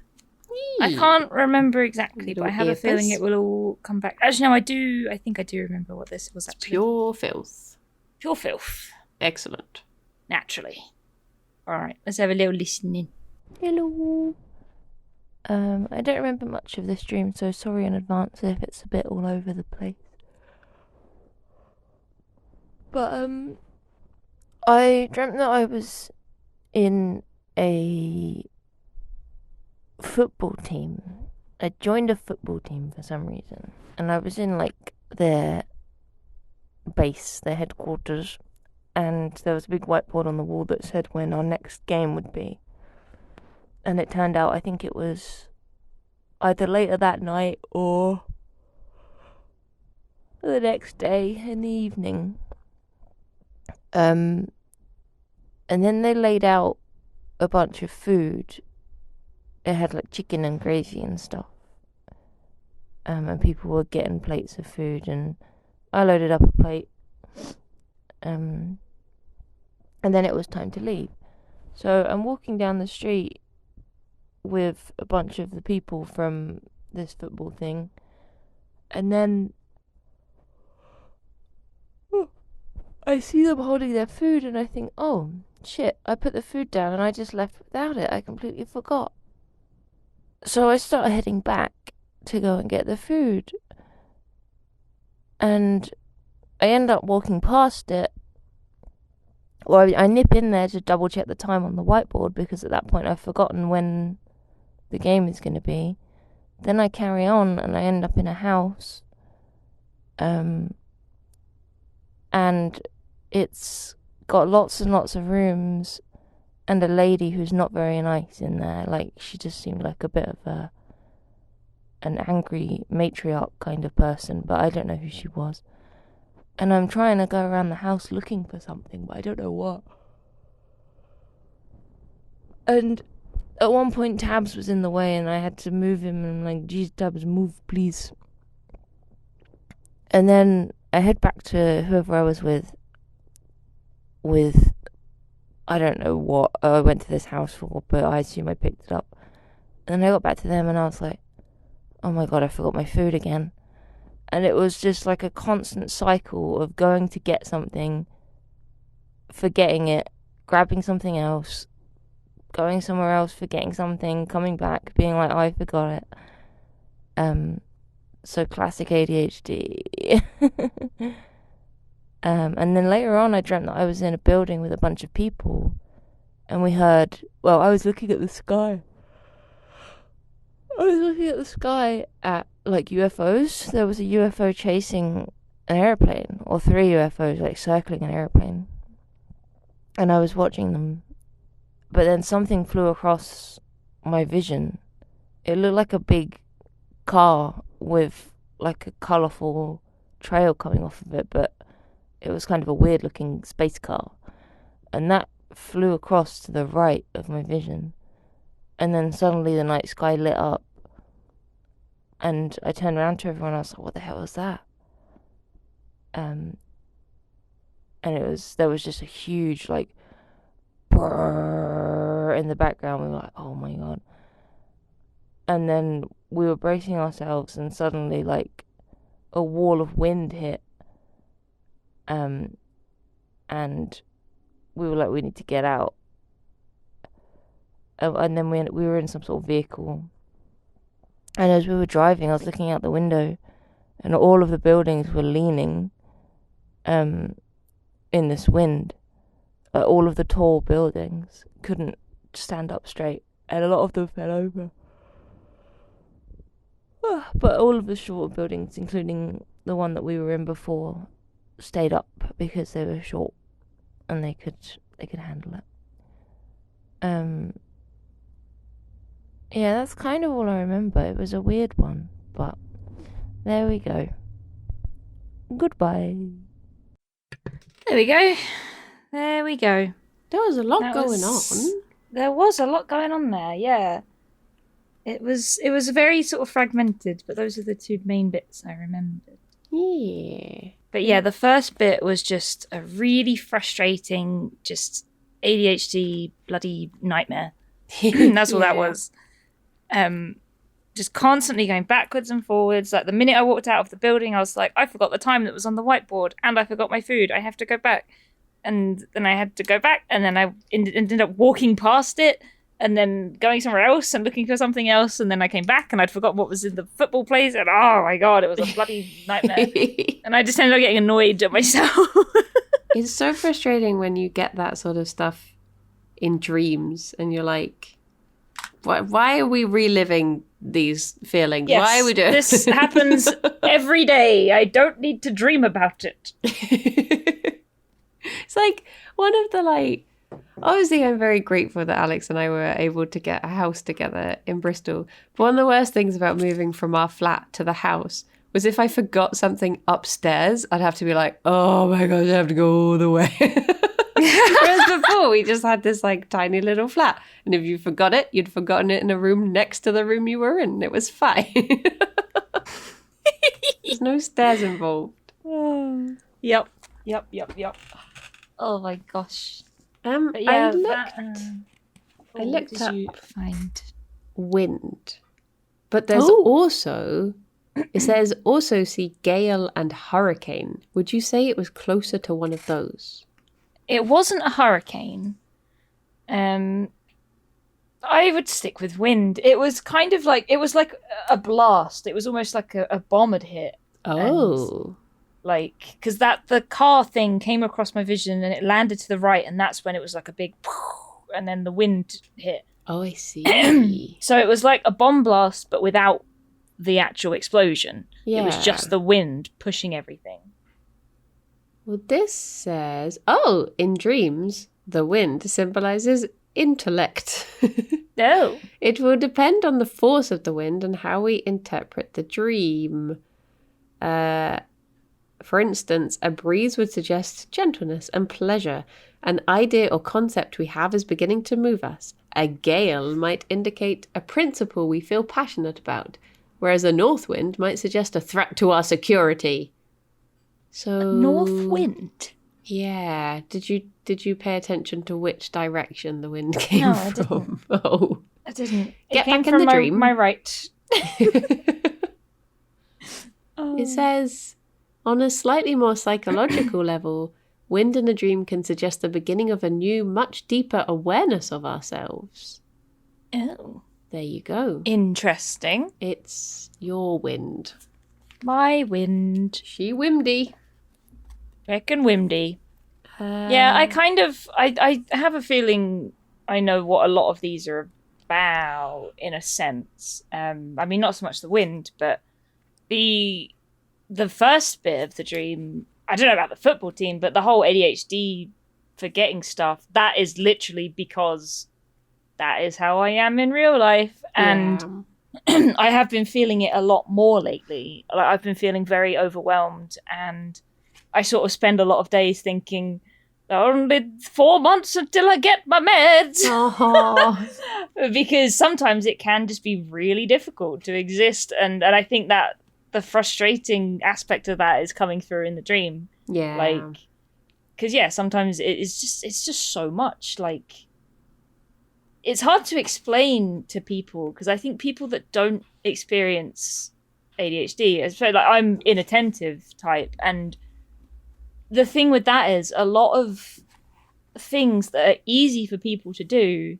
I can't remember exactly, but I have a feeling it will all come back. Actually, no, I do. I think I do remember what this was actually. Pure filth. Pure filth. Excellent. Naturally. All right, let's have a little listening. Hello. I don't remember much of this dream, so sorry in advance if it's a bit all over the place. But, I dreamt that I was in a football team. I joined a football team for some reason, and I was in, their base, their headquarters, and there was a big whiteboard on the wall that said when our next game would be. And it turned out, I think it was either later that night or the next day in the evening. And then they laid out a bunch of food. It had chicken and gravy and stuff. And people were getting plates of food, and I loaded up a plate. And then it was time to leave. So I'm walking down the street with a bunch of the people from this football thing, and then I see them holding their food, and I think, oh shit, I put the food down and I just left without it. I completely forgot. So I start heading back to go and get the food, and I end up walking past it. Well, I nip in there to double check the time on the whiteboard, because at that point I've forgotten when the game is going to be. Then I carry on and I end up in a house. And it's got lots and lots of rooms, and a lady who's not very nice in there. She just seemed like a bit of an angry matriarch kind of person, but I don't know who she was. And I'm trying to go around the house looking for something, but I don't know what. And at one point, Tabs was in the way, and I had to move him, and I'm like, geez, Tabs, move, please. And then I head back to whoever I was with, I don't know what I went to this house for, but I assume I picked it up. And then I got back to them, and I was like, oh my god, I forgot my food again. And it was just a constant cycle of going to get something, forgetting it, grabbing something else, going somewhere else, forgetting something, coming back, being like, oh, I forgot it. So classic ADHD. And then later on, I dreamt that I was in a building with a bunch of people, and I was looking at the sky. I was looking at the sky at UFOs. There was a UFO chasing an airplane, or 3 UFOs circling an airplane, and I was watching them. But then something flew across my vision, it looked like a big car with like a colourful trail coming off of it, but it was kind of a weird looking space car. And that flew across to the right of my vision. And then suddenly the night sky lit up. And I turned around to everyone, I was like, what the hell was that? And there was just a huge like brrr in the background. We were like, oh my god. And then we were bracing ourselves and suddenly like a wall of wind hit. And we were like, we need to get out. And then we were in some sort of vehicle. And as we were driving, I was looking out the window, and all of the buildings were leaning in this wind. All of the tall buildings couldn't stand up straight, and a lot of them fell over. But all of the short buildings, including the one that we were in before, stayed up because they were short and they could handle it. Yeah, that's kind of all I remember. It was a weird one, but there we go. Goodbye. There we go. There we go. There was a lot going on. There was a lot going on there, yeah. It was very sort of fragmented, but those are the two main bits I remembered. Yeah. But yeah, the first bit was just a really frustrating, just ADHD bloody nightmare. That's all that was. Just constantly going backwards and forwards. Like the minute I walked out of the building, I was like, I forgot the time that was on the whiteboard, and I forgot my food. I have to go back. And then I had to go back, and then I ended up walking past it, and then going somewhere else and looking for something else, and then I came back and I'd forgotten what was in the football place, and oh my god, it was a bloody nightmare. And I just ended up getting annoyed at myself. It's so frustrating when you get that sort of stuff in dreams, and you're like, why are we reliving these feelings? Yes, why are we doing this? Happens every day. I don't need to dream about it. It's like one of the obviously I'm very grateful that Alex and I were able to get a house together in Bristol. But one of the worst things about moving from our flat to the house was if I forgot something upstairs, I'd have to be like, oh my gosh, I have to go all the way. Whereas before we just had this tiny little flat, and if you forgot it, you'd forgotten it in a room next to the room you were in. It was fine. There's no stairs involved. Yep. Oh my gosh. But yeah, I looked up find wind, but there's also, it says also see gale and hurricane. Would you say it was closer to one of those? It wasn't a hurricane. I would stick with wind. It was kind of like, it was like a blast. It was almost like a bomb had hit. Oh. And, because the car thing came across my vision and it landed to the right, and that's when it was like a big, and then the wind hit. Oh, I see. So it was like a bomb blast, but without the actual explosion. Yeah. It was just the wind pushing everything. Well, this says, in dreams, the wind symbolizes intellect. No. It will depend on the force of the wind and how we interpret the dream. For instance, a breeze would suggest gentleness and pleasure. An idea or concept we have is beginning to move us. A gale might indicate a principle we feel passionate about, whereas a north wind might suggest a threat to our security. So North wind? Yeah. Did you pay attention to which direction the wind came from? I didn't. Oh. I didn't. Get it came back in from the dream. My right. It says, on a slightly more psychological level, wind in a dream can suggest the beginning of a new, much deeper awareness of ourselves. Oh. There you go. Interesting. It's your wind. My wind. She wimdy. Reckon wimdy. Yeah, I have a feeling I know what a lot of these are about, in a sense. I mean, not so much the wind, but the first bit of the dream, I don't know about the football team, but the whole ADHD forgetting stuff, that is literally because that is how I am in real life. And I have been feeling it a lot more lately. Like, I've been feeling very overwhelmed, and I sort of spend a lot of days thinking, only 4 months until I get my meds. Oh. Because sometimes it can just be really difficult to exist, and I think that the frustrating aspect of that is coming through in the dream. Yeah. Like, because sometimes it's just so much. Like, it's hard to explain to people, because I think people that don't experience ADHD, especially like I'm inattentive type, and the thing with that is a lot of things that are easy for people to do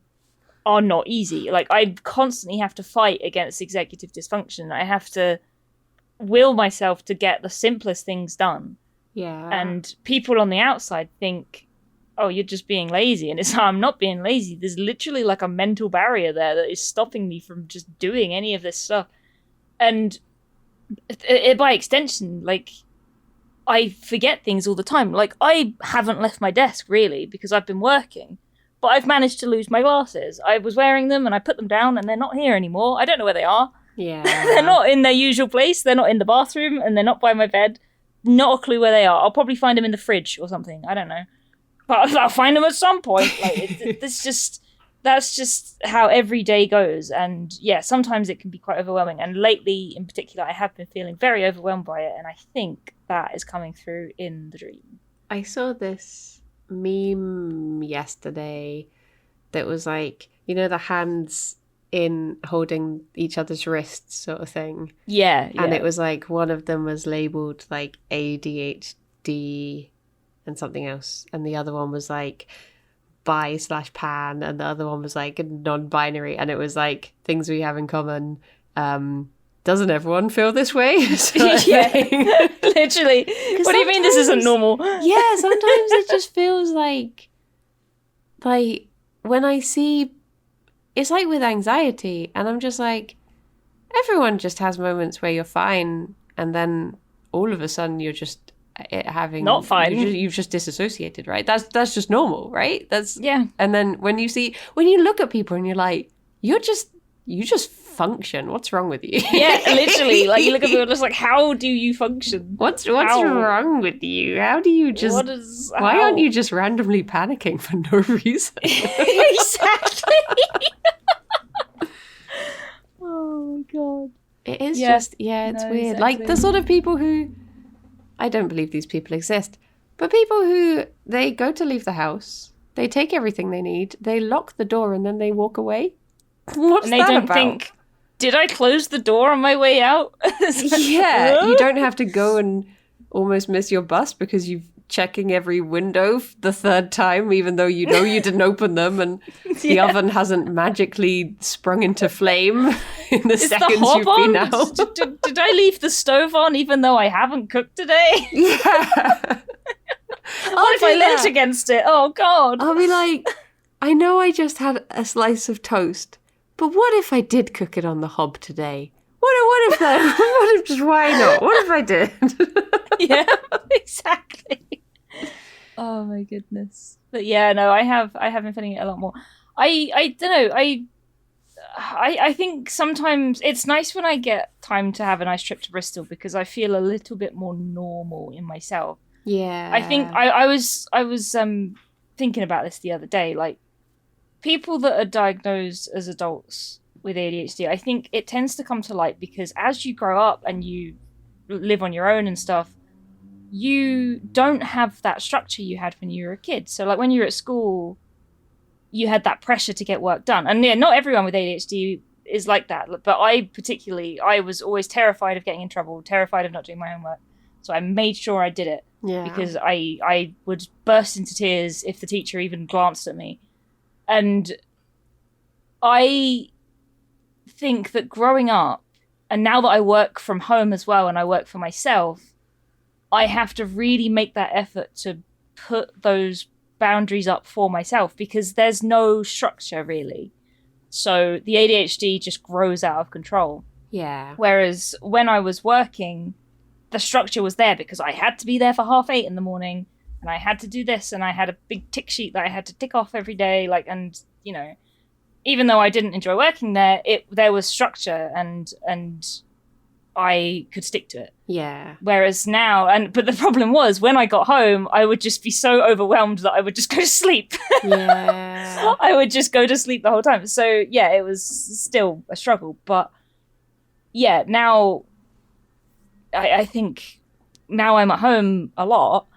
are not easy. Like, I constantly have to fight against executive dysfunction. I have to will myself to get the simplest things done. Yeah. And people on the outside think, oh, you're just being lazy. And I'm not being lazy. There's literally like a mental barrier there that is stopping me from just doing any of this stuff. And by extension, like, I forget things all the time. Like, I haven't left my desk, really, because I've been working. But I've managed to lose my glasses. I was wearing them, and I put them down, and they're not here anymore. I don't know where they are. Yeah. They're not in their usual place. They're not in the bathroom, and they're not by my bed. Not a clue where they are. I'll probably find them in the fridge or something. I don't know. But I'll find them at some point. Like, that's just how every day goes. And yeah, sometimes it can be quite overwhelming. And lately, in particular, I have been feeling very overwhelmed by it. And I think that is coming through in the dream. I saw this meme yesterday that was like, you know, the hands in holding each other's wrists sort of thing. Yeah. And it was like, one of them was labeled like ADHD and something else. And the other one was like bi/pan. And the other one was like non-binary. And it was like, things we have in common. Doesn't everyone feel this way? Yeah, literally. What do you mean this isn't normal? Yeah, sometimes it just feels like when I see, it's like with anxiety, and I'm just like, everyone just has moments where you're fine, and then all of a sudden you're just having not fine. You've just disassociated, right? That's just normal, right? Yeah. And then when you look at people and you're like, you just function. What's wrong with you? Yeah, literally. Like, you look at people just like, how do you function? What's wrong with you? How do you just... Why aren't you just randomly panicking for no reason? Exactly. Oh my god. It is it's weird. Exactly. Like, the sort of people who... I don't believe these people exist. But people who, they go to leave the house, they take everything they need, they lock the door, and then they walk away. What's and they that don't about? think, did I close the door on my way out? Yeah, you don't have to go and almost miss your bus because you're checking every window the third time, even though you know you didn't open them, and the oven hasn't magically sprung into flame in the seconds you've been out. Did I leave the stove on even though I haven't cooked today? Yeah. What if I leant against it? Oh god. I'll be like, I know I just had a slice of toast, but what if I did cook it on the hob today? What if that? What if just why not? What if I did? Yeah, exactly. Oh my goodness. But yeah, no, I have been feeling it a lot more. I don't know. I think sometimes it's nice when I get time to have a nice trip to Bristol, because I feel a little bit more normal in myself. Yeah. I think I was thinking about this the other day, like, people that are diagnosed as adults with ADHD, I think it tends to come to light because as you grow up and you live on your own and stuff, you don't have that structure you had when you were a kid. So like when you were at school, you had that pressure to get work done. And yeah, not everyone with ADHD is like that. But I was always terrified of getting in trouble, terrified of not doing my homework. So I made sure I did it. Yeah. Because I would burst into tears if the teacher even glanced at me. And I think that growing up, and now that I work from home as well and I work for myself, I have to really make that effort to put those boundaries up for myself, because there's no structure really. So the ADHD just grows out of control. Yeah. Whereas when I was working, the structure was there because I had to be there for 8:30 in the morning, and I had to do this, and I had a big tick sheet that I had to tick off every day, like, and you know, even though I didn't enjoy working there, there was structure and I could stick to it. Yeah. Whereas now, but the problem was when I got home, I would just be so overwhelmed that I would just go to sleep. Yeah. I would just go to sleep the whole time. So yeah, it was still a struggle. But yeah, now I think now I'm at home a lot,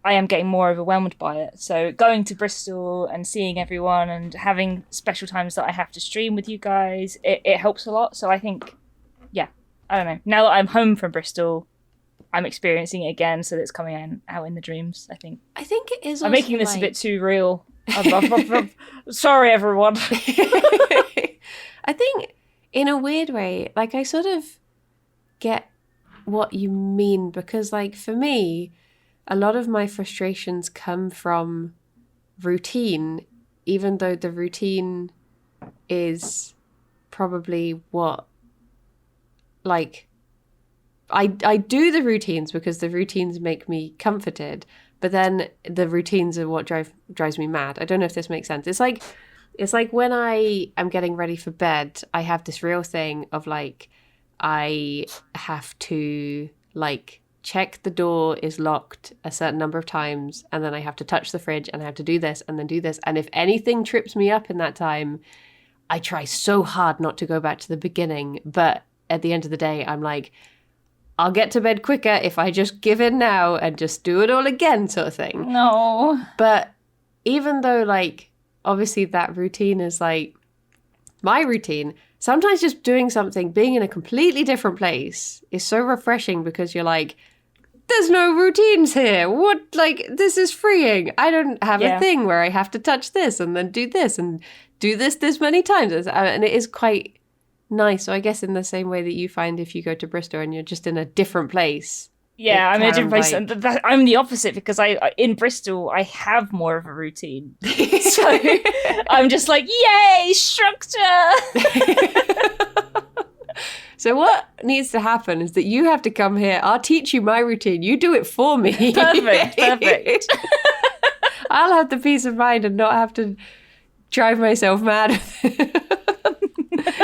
I am getting more overwhelmed by it. So going to Bristol and seeing everyone and having special times that I have to stream with you guys, it helps a lot. So I think, yeah, I don't know. Now that I'm home from Bristol, I'm experiencing it again, so that it's coming out in the dreams, I think. I think it is. I'm making this a bit too real. I'm sorry, everyone. I think, in a weird way, like, I sort of get what you mean, because, like, for me, a lot of my frustrations come from routine, even though the routine is probably what, like, I do the routines because the routines make me comforted, but then the routines are what drives me mad. I don't know if this makes sense. It's like when I am getting ready for bed, I have this real thing of, like, I have to, like, check the door is locked a certain number of times, and then I have to touch the fridge, and I have to do this and then do this. And if anything trips me up in that time, I try so hard not to go back to the beginning. But at the end of the day, I'm like, I'll get to bed quicker if I just give in now and just do it all again, sort of thing. No. But even though, like, obviously that routine is, like, my routine, sometimes just doing something, being in a completely different place is so refreshing, because you're like, there's no routines here. What, like, this is freeing. I don't have a thing where I have to touch this and then do this and do this many times. And it is quite nice. So I guess in the same way that you find if you go to Bristol and you're just in a different place. Yeah, I'm in a different place. Like... I'm the opposite, because in Bristol, I have more of a routine. So I'm just like, yay, structure! So what needs to happen is that you have to come here. I'll teach you my routine. You do it for me. Perfect. I'll have the peace of mind and not have to drive myself mad.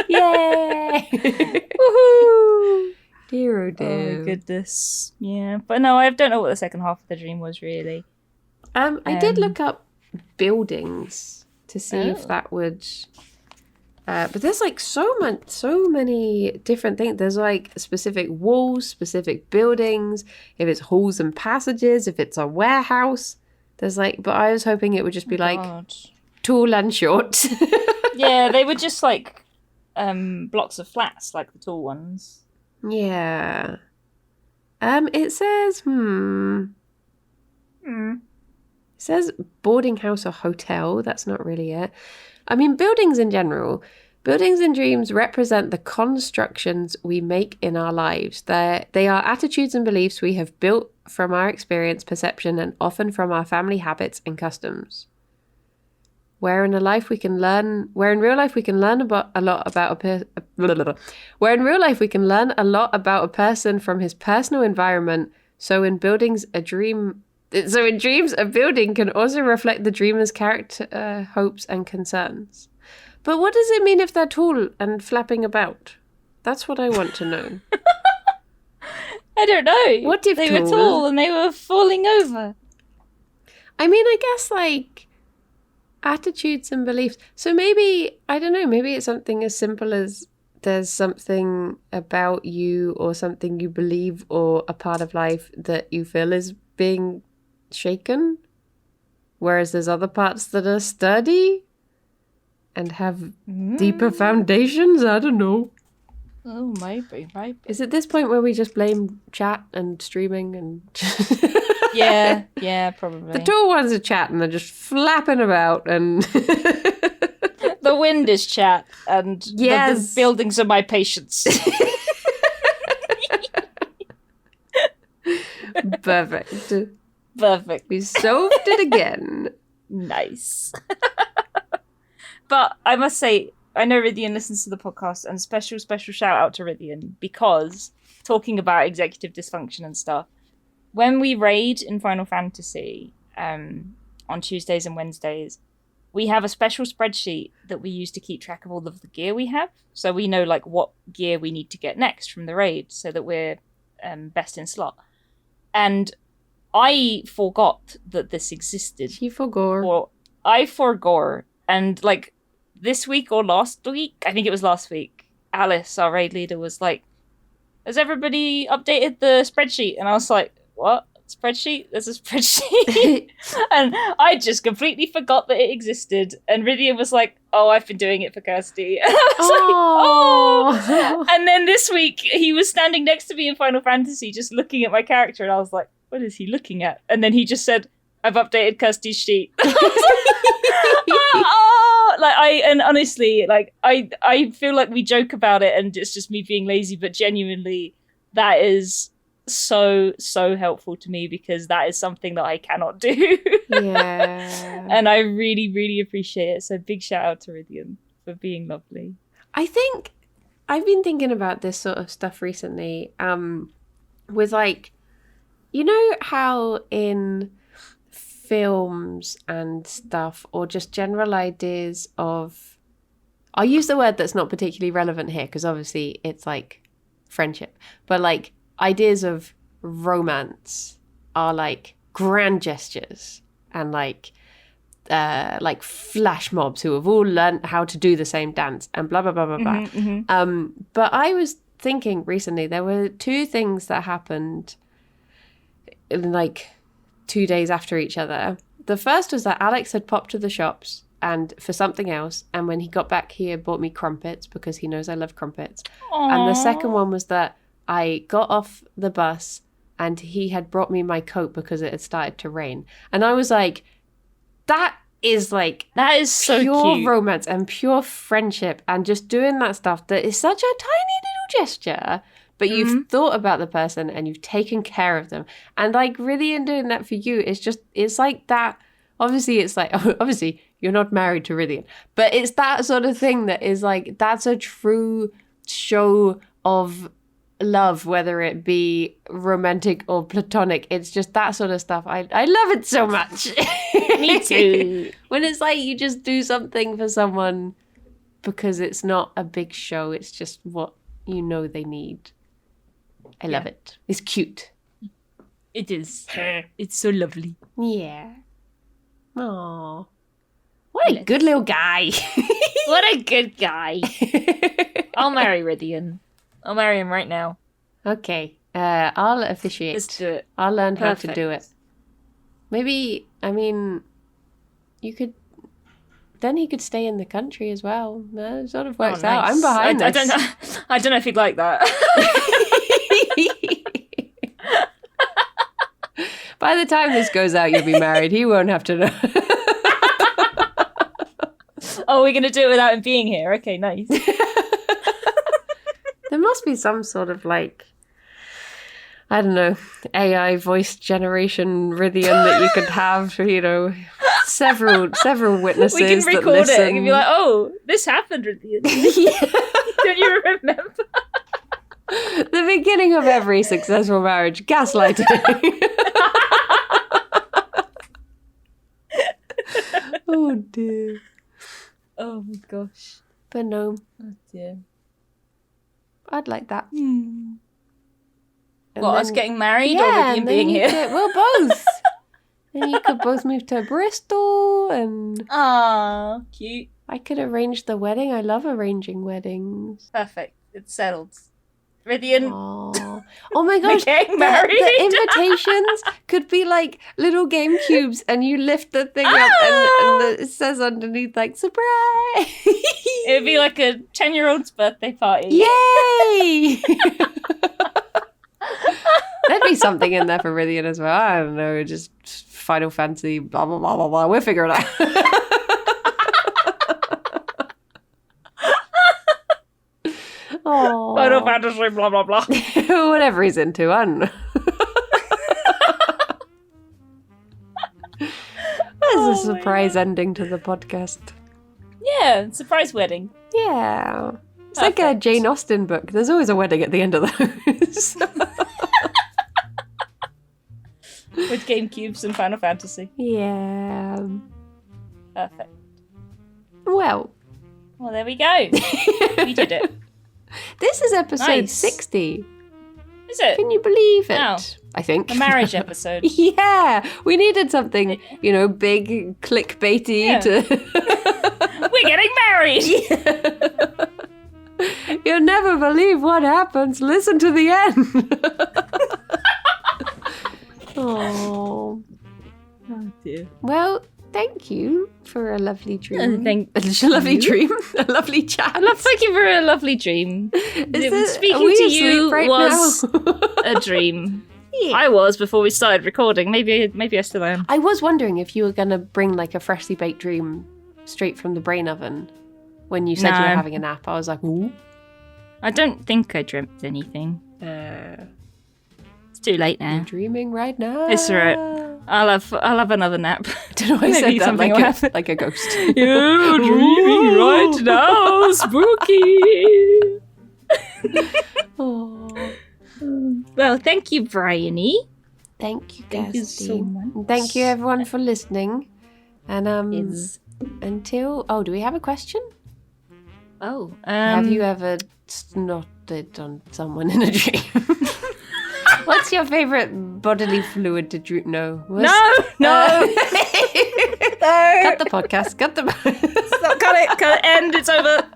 Yay! Woohoo! Dear oh dear. Oh my goodness. Yeah. But no, I don't know what the second half of the dream was really. I did look up buildings to see if that would... but there's, like, so many different things. There's, like, specific walls, specific buildings, if it's halls and passages, if it's a warehouse. There's, like... But I was hoping it would just be, tall and short. Yeah, they were just, like, blocks of flats, like the tall ones. Yeah. It says, It says boarding house or hotel. That's not really it. I mean, buildings in general. Buildings in dreams represent the constructions we make in our lives. They are attitudes and beliefs we have built from our experience, perception, and often from our family habits and customs. Where in real life we can learn a lot about a person from his personal environment. So in dreams, a building can also reflect the dreamer's character, hopes, and concerns. But what does it mean if they're tall and flapping about? That's what I want to know. I don't know. What if they were tall and they were falling over? I mean, I guess, like, attitudes and beliefs. So maybe, I don't know, maybe it's something as simple as there's something about you or something you believe or a part of life that you feel is being shaken, whereas there's other parts that are sturdy and have deeper foundations. I don't know. Oh, maybe. Is it this point where we just blame chat and streaming and... Yeah, probably. The tall ones are chat and they're just flapping about and... The wind is chat and the buildings are my patience. Perfect. We solved it again. Nice. But I must say, I know Rythian listens to the podcast, and special shout out to Rythian, because talking about executive dysfunction and stuff, when we raid in Final Fantasy on Tuesdays and Wednesdays, we have a special spreadsheet that we use to keep track of all of the gear we have. So we know like what gear we need to get next from the raid so that we're best in slot. And I forgot that this existed. She forgot. Or I forgot. And like this week or last week, I think it was last week, Alice, our raid leader, was like, has everybody updated the spreadsheet? And I was like, what? Spreadsheet? There's a spreadsheet? And I just completely forgot that it existed. And Rydian was like, oh, I've been doing it for Kirsty. And I was like, oh. And then this week, he was standing next to me in Final Fantasy just looking at my character. And I was like, what is he looking at? And then he just said, I've updated Kirsty's sheet. And honestly, like I feel like we joke about it and it's just me being lazy, but genuinely that is so helpful to me because that is something that I cannot do. Yeah. And I really, really appreciate it. So big shout out to Rydian for being lovely. I think I've been thinking about this sort of stuff recently, with like, you know how in films and stuff, or just general ideas of, I'll use the word that's not particularly relevant here because obviously it's like friendship, but like ideas of romance are like grand gestures and like flash mobs who have all learned how to do the same dance and blah blah blah blah blah. But I was thinking recently there were two things that happened in like 2 days after each other. The first was that Alex had popped to the shops and for something else, and when he got back he had bought me crumpets because he knows I love crumpets. Aww. And the second one was that I got off the bus and he had brought me my coat because it had started to rain. And I was like, that is so pure cute. romance and pure friendship and just doing that stuff that is such a tiny little gesture. But you've thought about the person and you've taken care of them. And like really in doing that for you, it's like that. Obviously, it's like, obviously you're not married to Rydian, but it's that sort of thing that is like, that's a true show of love, whether it be romantic or platonic. It's just that sort of stuff. I love it so much. Me too. When it's like you just do something for someone because it's not a big show. It's just what you know they need. I love it. It's cute. It is. It's so lovely. Yeah. Aww. What a good little guy. What a good guy. I'll marry Rydian. I'll marry him right now. Okay. I'll officiate. Let's do it. I'll learn how to Perfect. do it. Maybe, I mean, you could... Then he could stay in the country as well. It sort of works out. Nice. I'm behind I this. I don't know if he'd like that. By the time this goes out, you'll be married. He won't have to know. Oh, we're going to do it without him being here. Okay, nice. There must be some sort of like, I don't know, AI voice generation Rydian that you could have, you know, several witnesses. We can that record listen. it and be like, oh, this happened, Rydian. Don't you remember? The beginning of every successful marriage, gaslighting. Oh dear. Oh my gosh. But no, Oh dear. I'd like that. And And us then- getting married or yeah, Rydian and being then you here? could- well, both. Then you could both move to Bristol, and Aw, cute. I could arrange the wedding. I love arranging weddings. Perfect. It's settled. Rydian, Aww. Oh my gosh, getting married. the invitations could be like little game cubes, and you lift the thing up, and it says underneath like surprise. It would be like a 10-year-old's birthday party. Yay! There'd be something in there for Rydian as well. I don't know, just Final Fantasy, blah blah blah blah blah. We'll figure it out. Oh, Final Fantasy, blah, blah, blah. whatever he's into, I don't know. There's a surprise ending to the podcast. Yeah, surprise wedding. Yeah. It's like a Perfect. Jane Austen book. There's always a wedding at the end of those. With Game Cubes and Final Fantasy. Yeah. Perfect. Well, there we go. We did it. This is episode Nice. 60. Is it? Can you believe it? Wow. I think. A marriage episode. Yeah, we needed something, big, clickbaity Yeah. to. We're getting married. You'll never believe what happens. Listen to the end. Oh. Oh dear. Well, thank you for a lovely dream. Thank a lovely you. dream. A lovely chat. Thank you for a lovely dream. Are Speaking we to asleep you right was now? a dream. Yeah. I was before we started recording. Maybe I still am. I was wondering if you were going to bring like a freshly baked dream straight from the brain oven when you said you were No. having a nap. I was like, ooh. I don't think I dreamt anything. It's too late now. You're dreaming right now. It's alright. I'll have another nap. Don't know why I Maybe said that something will happen. like a ghost. You're dreaming right now, spooky. Oh. Well, thank you, Bryony. Thank you, Thank you Kirsty. so much. And thank you, everyone, for listening. And Yes. until do we have a question? Oh, Have you ever snotted on someone in a dream? What's your favorite bodily fluid to dream? No. No. No. Cut the podcast. Cut the. Stop, cut it. End. It's over.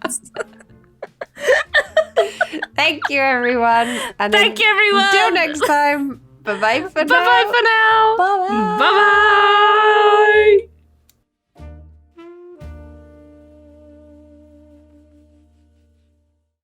Thank you, everyone. And Thank you, everyone. Until next time. Bye bye for now. Bye bye for now. Bye bye. Bye bye.